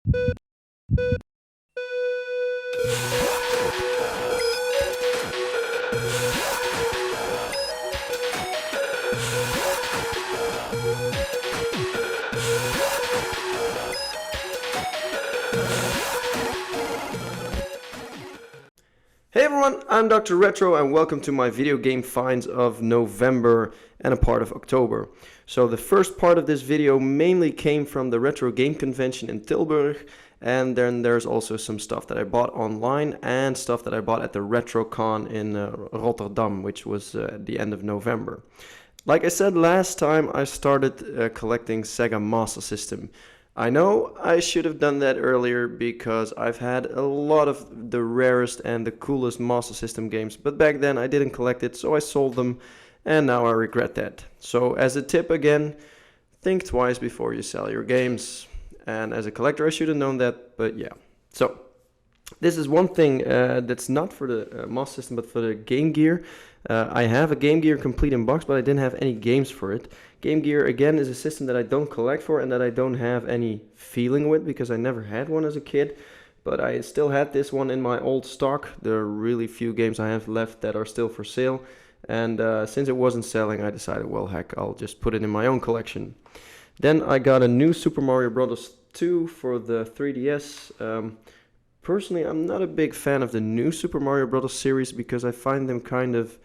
Hey everyone, I'm Dr. Retro and welcome to my video game finds of November and a part of October. So the first part of this video mainly came from the Retro Game Convention in Tilburg, and then there's also some stuff that I bought online and stuff that I bought at the Retrocon in Rotterdam, which was at the end of November. Like I said last time, I started collecting Sega Master System. I know I should have done that earlier because I've had a lot of the rarest and the coolest Master System games, but back then I didn't collect it, so I sold them, and now I regret that. So as a tip again, think twice before you sell your games. And as a collector I should have known that, but yeah. So this is one thing that's not for the Master System but for the Game Gear. I have a Game Gear complete in box, but I didn't have any games for it. Game Gear, again, is a system that I don't collect for and that I don't have any feeling with because I never had one as a kid. But I still had this one in my old stock. There are really few games I have left that are still for sale. And since it wasn't selling, I decided, well, heck, I'll just put it in my own collection. Then I got a new Super Mario Bros. 2 for the 3DS. Personally, I'm not a big fan of the new Super Mario Bros. Series because I find them kind of...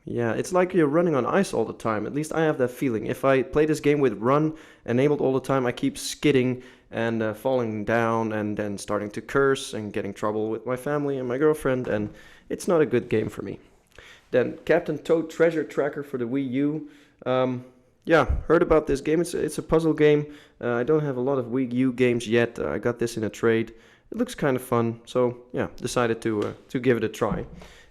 yeah, it's like you're running on ice all the time. At least I have that feeling. If I play this game with run enabled all the time, I keep skidding and falling down and then starting to curse and getting trouble with my family and my girlfriend, and it's not a good game for me. Then Captain Toad Treasure Tracker for the Wii U. Yeah, heard about this game. It's a puzzle game. I don't have a lot of Wii U games yet. I got this in a trade. It looks kind of fun, so yeah, decided to give it a try.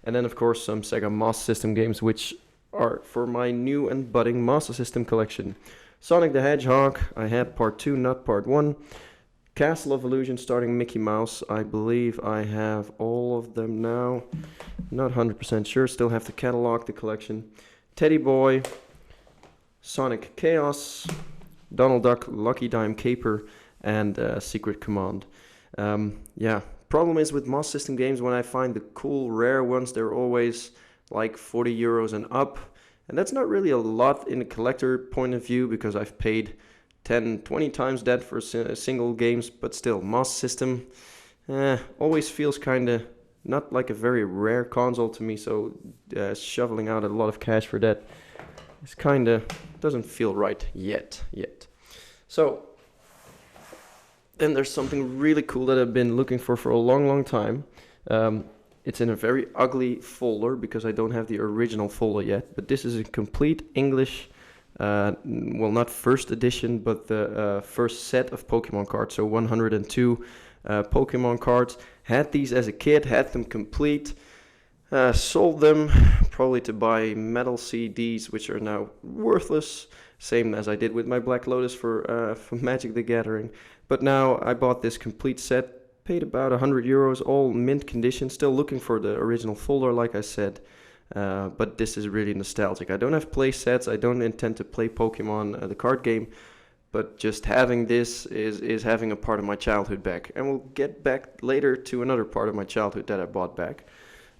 And then, of course, some Sega Master System games, which are for my new and budding Master System collection. Sonic the Hedgehog, I had part 2, not part 1. Castle of Illusion starting Mickey Mouse, I believe I have all of them now. Not 100% sure, still have to catalog the collection. Teddy Boy, Sonic Chaos, Donald Duck, Lucky Dime Caper, and Secret Command. Yeah. Problem is with Master System games, when I find the cool rare ones, they're always like 40 euros and up, and that's not really a lot in a collector point of view because I've paid 10-20 times that for single games, but still, Master System always feels kind of not like a very rare console to me, so shoveling out a lot of cash for that is kind of doesn't feel right yet. So then there's something really cool that I've been looking for a long time. It's in a very ugly folder because I don't have the original folder yet. But this is a complete English, well, not first edition, but the first set of Pokemon cards. So 102 Pokemon cards. Had these as a kid, had them complete. Sold them probably to buy metal CDs, which are now worthless. Same as I did with my Black Lotus for Magic the Gathering. But now I bought this complete set, paid about 100 euros, all mint condition, still looking for the original folder like I said. But this is really nostalgic. I don't have play sets, I don't intend to play Pokemon, the card game, but just having this is having a part of my childhood back. And we'll get back later to another part of my childhood that I bought back.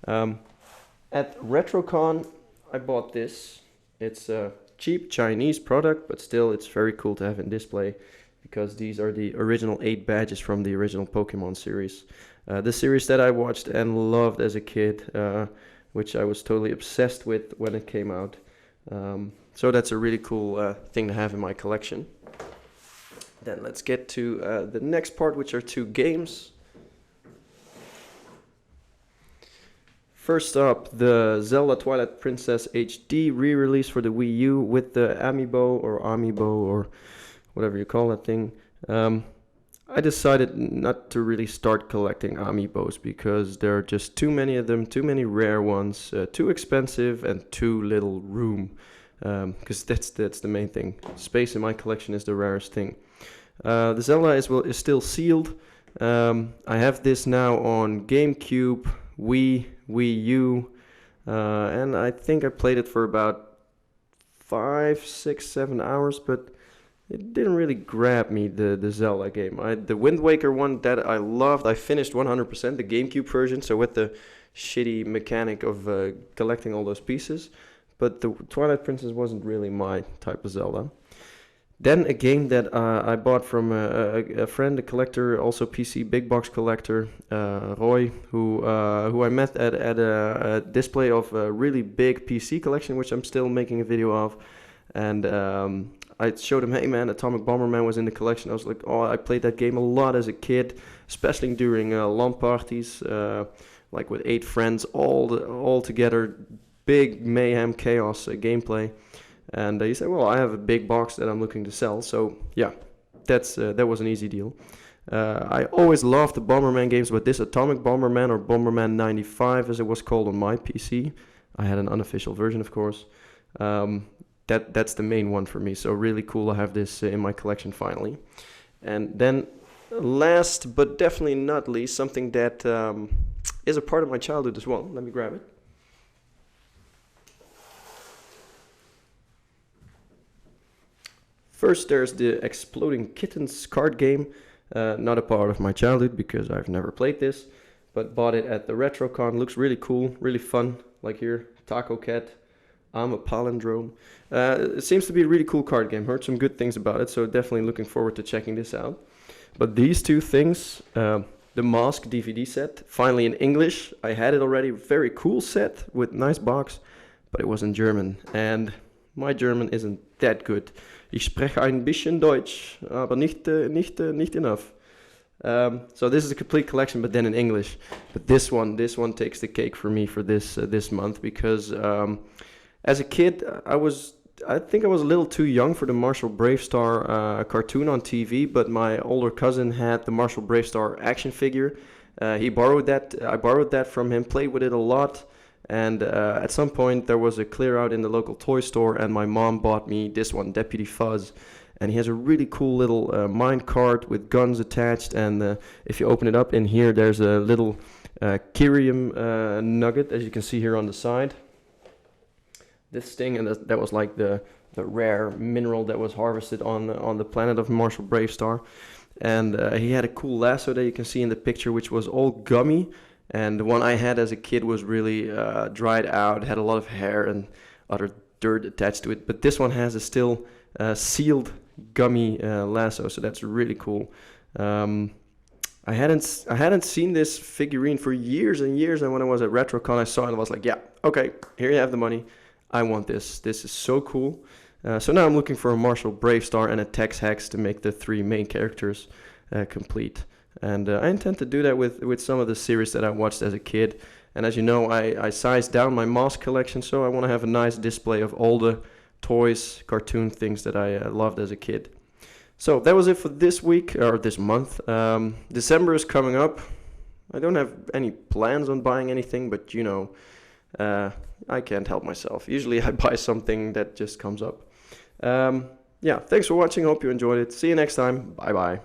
At Retrocon, I bought this. It's a cheap Chinese product, but still it's very cool to have in display because these are the original 8 badges from the original Pokemon series. The series that I watched and loved as a kid, which I was totally obsessed with when it came out. So that's a really cool thing to have in my collection. Then let's get to the next part, which are 2 games. First up, the Zelda Twilight Princess HD re-release for the Wii U with the Amiibo or whatever you call that thing. I decided not to really start collecting Amiibos because there are just too many of them, too many rare ones, too expensive and too little room. Because that's the main thing. Space in my collection is the rarest thing. The Zelda is still sealed. I have this now on GameCube, Wii U, and I think I played it for about 5, 6, 7 hours, but it didn't really grab me, the Zelda game. The Wind Waker one that I loved, I finished 100%, the GameCube version, so with the shitty mechanic of collecting all those pieces. But the Twilight Princess wasn't really my type of Zelda. Then a game that I bought from a friend, a collector, also PC big box collector, Roy, who I met at a display of a really big PC collection, which I'm still making a video of. And I showed him, hey man, Atomic Bomberman was in the collection. I was like, oh, I played that game a lot as a kid, especially during LAN parties, like with 8 friends, all together, big mayhem chaos gameplay. And he said, well, I have a big box that I'm looking to sell. So yeah, that was an easy deal. I always loved the Bomberman games, but this Atomic Bomberman, or Bomberman 95 as it was called on my PC, I had an unofficial version, of course. That's the main one for me. So really cool to have this in my collection finally. And then last but definitely not least, something that is a part of my childhood as well. Let me grab it. First, there's the Exploding Kittens card game. Not a part of my childhood because I've never played this, but bought it at the Retrocon. Looks really cool, really fun. Like here, Taco Cat, I'm a Palindrome. It seems to be a really cool card game. Heard some good things about it, so definitely looking forward to checking this out. But these two things, the Mask DVD set, finally in English. I had it already, very cool set with nice box, but it was in German, and my German isn't that good. Ich spreche ein bisschen Deutsch, aber nicht enough. So this is a complete collection, but then in English. But this one takes the cake for me for this month because as a kid, I think I was a little too young for the Marshall Bravestar cartoon on TV, but my older cousin had the Marshall Bravestar action figure. He borrowed that. I borrowed that from him, played with it a lot. And at some point there was a clear out in the local toy store, and my mom bought me this one, Deputy Fuzz. And he has a really cool little mine cart with guns attached, and if you open it up, in here there's a little Kyrium nugget, as you can see here on the side. This thing, and that was like the rare mineral that was harvested on the planet of Marshall Bravestar. And he had a cool lasso that you can see in the picture, which was all gummy. And the one I had as a kid was really dried out, had a lot of hair and other dirt attached to it. But this one has a still sealed gummy lasso, so that's really cool. I hadn't seen this figurine for years and years, and when I was at Retrocon, I saw it and I was like, yeah, okay, here you have the money. I want this. This is so cool. So now I'm looking for a Marshall Bravestar and a Tex Hex to make the 3 main characters complete. And I intend to do that with some of the series that I watched as a kid. And as you know, I sized down my Mask collection, so I want to have a nice display of all the toys, cartoon things that I loved as a kid. So that was it for this week, or this month. December is coming up. I don't have any plans on buying anything, but you know, I can't help myself. Usually I buy something that just comes up. Yeah, thanks for watching. Hope you enjoyed it. See you next time. Bye bye.